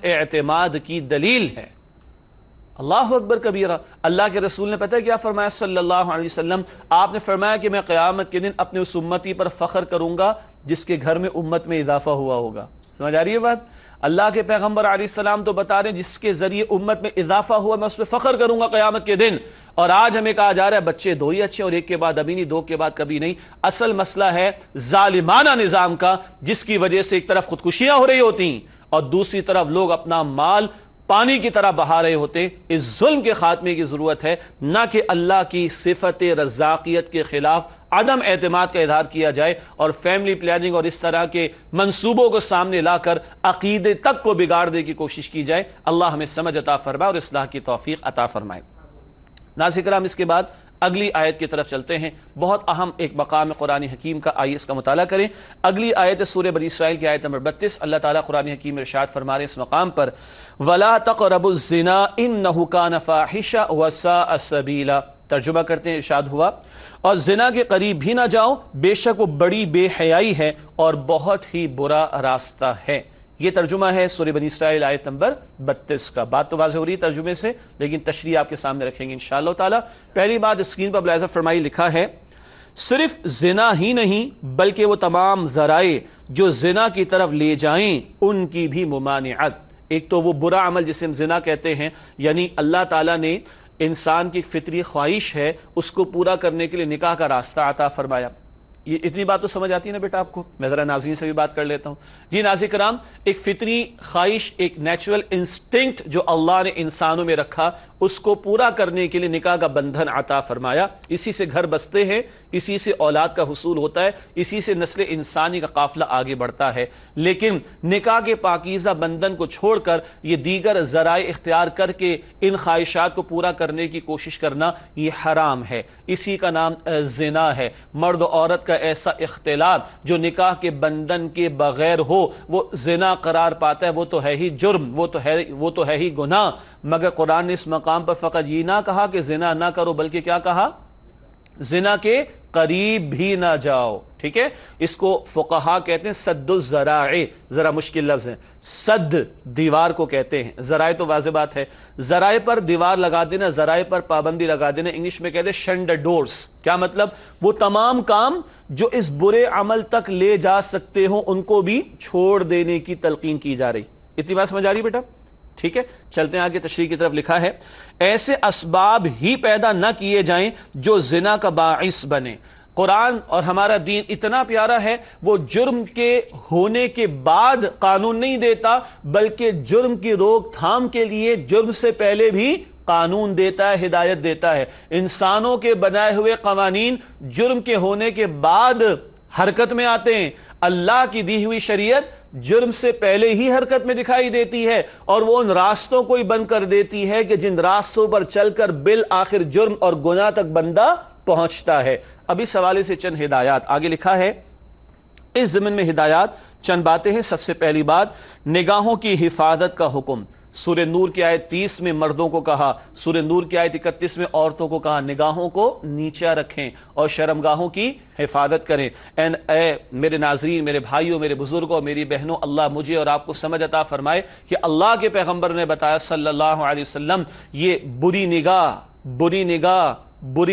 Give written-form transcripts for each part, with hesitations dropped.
اعتماد کی دلیل ہے۔ اللہ اکبر کبیرہ۔ اللہ کے رسول نے پتہ ہے کیا فرمایا صلی اللہ علیہ وسلم؟ آپ نے فرمایا کہ میں قیامت کے دن اپنے اس امتی پر فخر کروں گا جس کے گھر میں امت میں اضافہ ہوا ہوگا۔ سمجھ آ رہی ہے بات؟ اللہ کے پیغمبر علیہ السلام تو بتا رہے ہیں جس کے ذریعے امت میں اضافہ ہوا میں اس پہ فخر کروں گا قیامت کے دن۔ اور آج ہمیں کہا جا رہا ہے بچے دو ہی اچھے، اور ایک کے بعد ابھی نہیں، دو کے بعد کبھی نہیں۔ اصل مسئلہ ہے ظالمانہ نظام کا، جس کی وجہ سے ایک طرف خودکشیاں ہو رہی ہوتی ہیں اور دوسری طرف لوگ اپنا مال پانی کی طرح بہا رہے ہوتے۔ اس ظلم کے خاتمے کی ضرورت ہے، نہ کہ اللہ کی صفت رزاقیت کے خلاف عدم اعتماد کا اظہار کیا جائے اور فیملی پلاننگ اور اس طرح کے منصوبوں کو سامنے لا کر عقیدے تک کو بگاڑنے کی کوشش کی جائے۔ اللہ ہمیں سمجھ عطا فرمائے اور اصلاح کی توفیق عطا فرمائے۔ ناظرین کرام، اس کے بعد اگلی آیت کی طرف چلتے ہیں۔ بہت اہم ایک مقام قرآن حکیم کا، آئیے اس کا مطالعہ کریں۔ اگلی آیت سورہ بنی اسرائیل کی آیت نمبر 32۔ اللہ تعالیٰ قرآن حکیم میں ارشاد فرما رہے ہیں اس مقام پر، وَلَا تَقْرَبُوا الزِّنَا إِنَّهُ كَانَ فَاحِشًا وَسَاءَ سَبِيلًا۔ ترجمہ کرتے ہیں، ارشاد ہوا، اور زنا کے قریب بھی نہ جاؤ، بے شک وہ بڑی بے حیائی ہے اور بہت ہی برا راستہ ہے۔ یہ ترجمہ ہے سورہ بنی اسرائیل آیت نمبر 32 کا۔ بات تو واضح ہو رہی ہے ترجمے سے، لیکن تشریح آپ کے سامنے رکھیں گے انشاءاللہ تعالی۔ پہلی بات اسکرین پر ملاحظہ فرمائی، لکھا ہے صرف زنا ہی نہیں بلکہ وہ تمام ذرائع جو زنا کی طرف لے جائیں ان کی بھی ممانعت۔ ایک تو وہ برا عمل جسے ہم زنا کہتے ہیں، یعنی اللہ تعالیٰ نے انسان کی ایک فطری خواہش ہے، اس کو پورا کرنے کے لیے نکاح کا راستہ عطا فرمایا۔ یہ اتنی بات تو سمجھ آتی ہے نا بیٹا آپ کو؟ میں ذرا ناظرین سے بھی بات کر لیتا ہوں۔ جی ناظرین کرام، ایک فطری خواہش، ایک نیچرل انسٹنکٹ جو اللہ نے انسانوں میں رکھا، اس کو پورا کرنے کے لیے نکاح کا بندھن عطا فرمایا۔ اسی سے گھر بستے ہیں، اسی سے اولاد کا حصول ہوتا ہے، اسی سے نسل انسانی کا قافلہ آگے بڑھتا ہے۔ لیکن نکاح کے پاکیزہ بندھن کو چھوڑ کر یہ دیگر ذرائع اختیار کر کے ان خواہشات کو پورا کرنے کی کوشش کرنا، یہ حرام ہے۔ اسی کا نام زنا ہے۔ مرد و عورت کا ایسا اختلاط جو نکاح کے بندھن کے بغیر ہو وہ زنا قرار پاتا ہے، وہ تو ہے ہی جرم، وہ تو ہے ہی گناہ۔ مگر قرآن نے اس مقام پر فقط یہ نہ کہا کہ زنا نہ کرو، بلکہ کیا کہا؟ زنا کے قریب بھی نہ جاؤ۔ ٹھیک ہے، اس کو فقہا کہتے ہیں سد الذرائع۔ ذرا مشکل لفظ ہے، سد دیوار کو کہتے ہیں، ذرائع تو واضح بات ہے، ذرائع پر دیوار لگا دینا، ذرائع پر پابندی لگا دینا، انگلش میں کہتے ہیں شنڈ ڈورز۔ کیا مطلب؟ وہ تمام کام جو اس برے عمل تک لے جا سکتے ہوں ان کو بھی چھوڑ دینے کی تلقین کی جا رہی۔ اتنی بات سمجھ آ رہی بیٹا؟ ٹھیک ہے، چلتے ہیں آگے تشریح کی طرف۔ لکھا ہے ایسے اسباب ہی پیدا نہ کیے جائیں جو زنا کا باعث بنے۔ قرآن اور ہمارا دین اتنا پیارا ہے، وہ جرم کے ہونے کے بعد قانون نہیں دیتا، بلکہ جرم کی روک تھام کے لیے جرم سے پہلے بھی قانون دیتا ہے، ہدایت دیتا ہے۔ انسانوں کے بنائے ہوئے قوانین جرم کے ہونے کے بعد حرکت میں آتے ہیں، اللہ کی دی ہوئی شریعت جرم سے پہلے ہی حرکت میں دکھائی دیتی ہے، اور وہ ان راستوں کو ہی بند کر دیتی ہے کہ جن راستوں پر چل کر بالآخر جرم اور گناہ تک بندہ پہنچتا ہے۔ اب اس حوالے سے چند ہدایات آگے لکھا ہے۔ اس ضمن میں ہدایات چند باتیں ہیں۔ سب سے پہلی بات، نگاہوں کی حفاظت کا حکم۔ سورہ نور کی آیت 30 میں مردوں کو کہا، سورہ نور کی آیت 31 میں عورتوں کو کہا نگاہوں کو نیچا رکھیں اور شرمگاہوں کی حفاظت کریں۔ اے میرے ناظرین، میرے بھائیوں، میرے بزرگوں، میری بہنوں، اللہ مجھے اور آپ کو سمجھ عطا فرمائے کہ اللہ کے پیغمبر نے بتایا صلی اللہ علیہ وسلم، یہ بری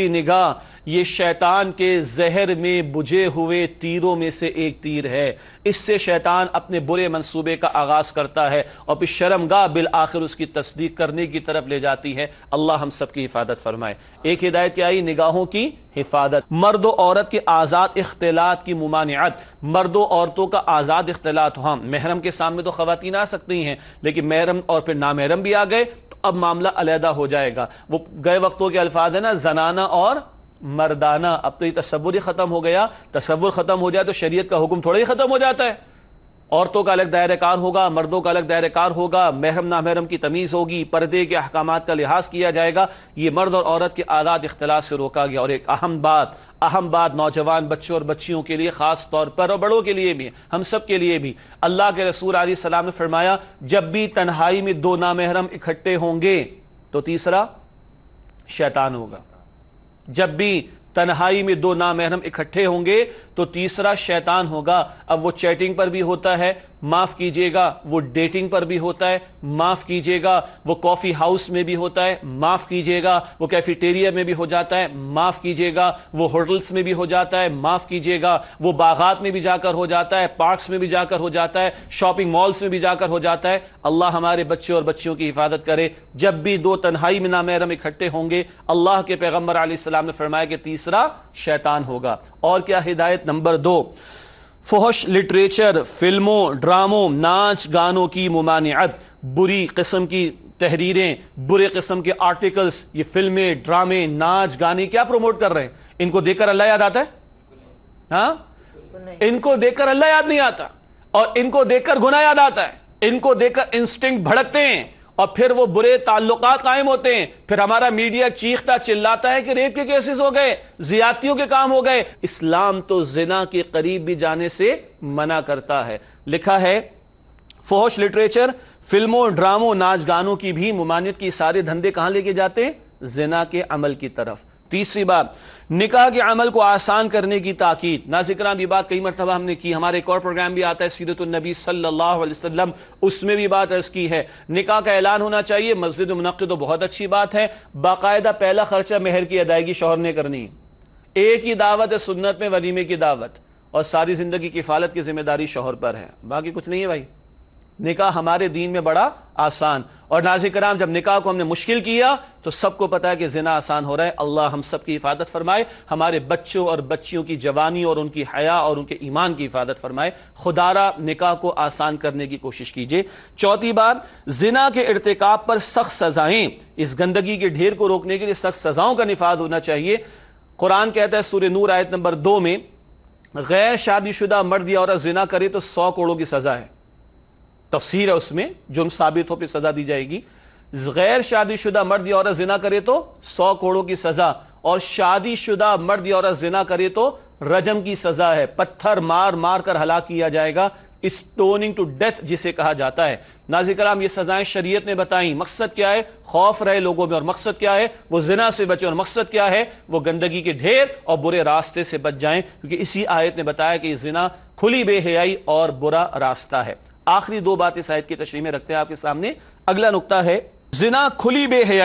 نگاہ یہ شیطان کے زہر میں بجھے ہوئے تیروں میں سے ایک تیر ہے۔ اس سے شیطان اپنے برے منصوبے کا آغاز کرتا ہے اور پھر شرمگاہ بالآخر اس کی تصدیق کرنے کی طرف لے جاتی ہے۔ اللہ ہم سب کی حفاظت فرمائے۔ ایک ہدایت کیا آئی؟ نگاہوں کی حفاظت۔ مرد و عورت کے آزاد اختلاط کی ممانعت۔ مرد و عورتوں کا آزاد اختلاط، ہاں محرم کے سامنے تو خواتین آ سکتی ہیں، لیکن محرم اور پھر نامحرم بھی آ گئے تو اب معاملہ علیحدہ ہو جائے گا۔ وہ گئے وقتوں کے الفاظ ہیں نا، زنانہ اور مردانہ۔ اب تو یہ تصور ہی ختم ہو گیا۔ تصور ختم ہو جائے تو شریعت کا حکم تھوڑا ہی ختم ہو جاتا ہے۔ عورتوں کا الگ دائرہ کار ہوگا، مردوں کا الگ دائرہ کار ہوگا، محرم نامحرم کی تمیز ہوگی، پردے کے احکامات کا لحاظ کیا جائے گا۔ یہ مرد اور عورت کے آزاد اختلاط سے روکا گیا۔ اور ایک اہم بات نوجوان بچوں اور بچیوں کے لیے خاص طور پر، اور بڑوں کے لیے بھی، ہم سب کے لیے بھی، اللہ کے رسول علیہ السلام نے فرمایا جب بھی تنہائی میں دو نامحرم اکٹھے ہوں گے تو تیسرا شیطان ہوگا۔ جب بھی تنہائی میں دو نامحرم اکٹھے ہوں گے تو تیسرا شیطان ہوگا۔ اب وہ چیٹنگ پر بھی ہوتا ہے، معاف کیجیے گا وہ ڈیٹنگ پر بھی ہوتا ہے، معاف کیجیے گا وہ کافی ہاؤس میں بھی ہوتا ہے، معاف کیجیے گا وہ کیفیٹیریا میں بھی ہو جاتا ہے، معاف کیجیے گا وہ ہوٹلز میں بھی ہو جاتا ہے، معاف کیجیے گا وہ باغات میں بھی جا کر ہو جاتا ہے، پارکس میں بھی جا کر ہو جاتا ہے، شاپنگ مالز میں بھی جا کر ہو جاتا ہے۔ اللہ ہمارے بچے اور بچیوں کی حفاظت کرے۔ جب بھی دو تنہائی میں نامحرم اکٹھے ہوں گے، اللہ کے پیغمبر علیہ السلام نے فرمایا کہ تیسرا شیطان ہوگا۔ اور کیا ہدایت نمبر 2، فحش لٹریچر، فلموں، ڈراموں، ناچ گانوں کی ممانعت۔ بری قسم کی تحریریں، برے قسم کے آرٹیکلز، یہ فلمیں، ڈرامے، ناچ گانے کیا پروموٹ کر رہے ہیں؟ ان کو دیکھ کر اللہ یاد آتا ہے؟ ہاں، ان کو دیکھ کر اللہ یاد نہیں آتا، اور ان کو دیکھ کر گناہ یاد آتا ہے، ان کو دیکھ کر انسٹنکٹ بھڑکتے ہیں، اور پھر وہ برے تعلقات قائم ہوتے ہیں۔ پھر ہمارا میڈیا چیختا چلاتا ہے کہ ریپ کے کیسز ہو گئے، زیادتیوں کے کام ہو گئے۔ اسلام تو زنا کے قریب بھی جانے سے منع کرتا ہے۔ لکھا ہے فحش لٹریچر، فلموں، ڈراموں، ناچ گانوں کی بھی ممانعت کی سارے دھندے کہاں لے کے جاتے ہیں؟ زنا کے عمل کی طرف۔ تیسری بات، نکاح کے عمل کو آسان کرنے کی تاکید۔ ناظرین کرام، یہ بات کئی مرتبہ ہم نے کی، ہمارے ایک اور پروگرام بھی آتا ہے سیرت النبی صلی اللہ علیہ وسلم، اس میں بھی بات عرض کی ہے۔ نکاح کا اعلان ہونا چاہیے، مسجد منعقد تو بہت اچھی بات ہے، باقاعدہ پہلا خرچہ مہر کی ادائیگی شوہر نے کرنی۔ ایک ہی دعوت ہے سنت میں، ولیمے کی دعوت، اور ساری زندگی کی کفالت کی ذمہ داری شوہر پر ہے، باقی کچھ نہیں ہے بھائی۔ نکاح ہمارے دین میں بڑا آسان، اور ناظرین کرام جب نکاح کو ہم نے مشکل کیا تو سب کو پتا ہے کہ زنا آسان ہو رہا ہے۔ اللہ ہم سب کی حفاظت فرمائے، ہمارے بچوں اور بچیوں کی جوانی اور ان کی حیا اور ان کے ایمان کی حفاظت فرمائے۔ خدا را نکاح کو آسان کرنے کی کوشش کیجئے۔ چوتھی بات، زنا کے ارتکاب پر سخت سزائیں، اس گندگی کے ڈھیر کو روکنے کے لیے سخت سزاؤں کا نفاذ ہونا چاہیے۔ قرآن کہتا ہے سورہ نور آیت نمبر 2 میں، غیر شادی شدہ مرد یا عورت زنا کرے تو 100 کوڑوں کی سزا ہے۔ تفسیر ہے اس میں، جرم ثابت ہو پہ سزا دی جائے گی۔ غیر شادی شدہ مرد یا عورت زنا کرے تو 100 کوڑوں کی سزا، اور شادی شدہ مرد یا عورت زنا کرے تو رجم کی سزا ہے، پتھر مار مار کر ہلاک کیا جائے گا، اسٹوننگ ٹو ڈیتھ جسے کہا جاتا ہے۔ ناظرین کرام یہ سزائیں شریعت نے بتائیں، مقصد کیا ہے؟ خوف رہے لوگوں میں، اور مقصد کیا ہے؟ وہ زنا سے بچیں، اور مقصد کیا ہے؟ وہ گندگی کے ڈھیر اور برے راستے سے بچ جائیں، کیونکہ اسی آیت نے بتایا کہ یہ زنا کھلی بے حیائی اور برا راستہ ہے۔ آخری 2 باتیں اس آیت کی تشریح میں رکھتے ہیں آپ کے سامنے۔ اگلا نقطہ ہے، زنا کھلی بے حیائی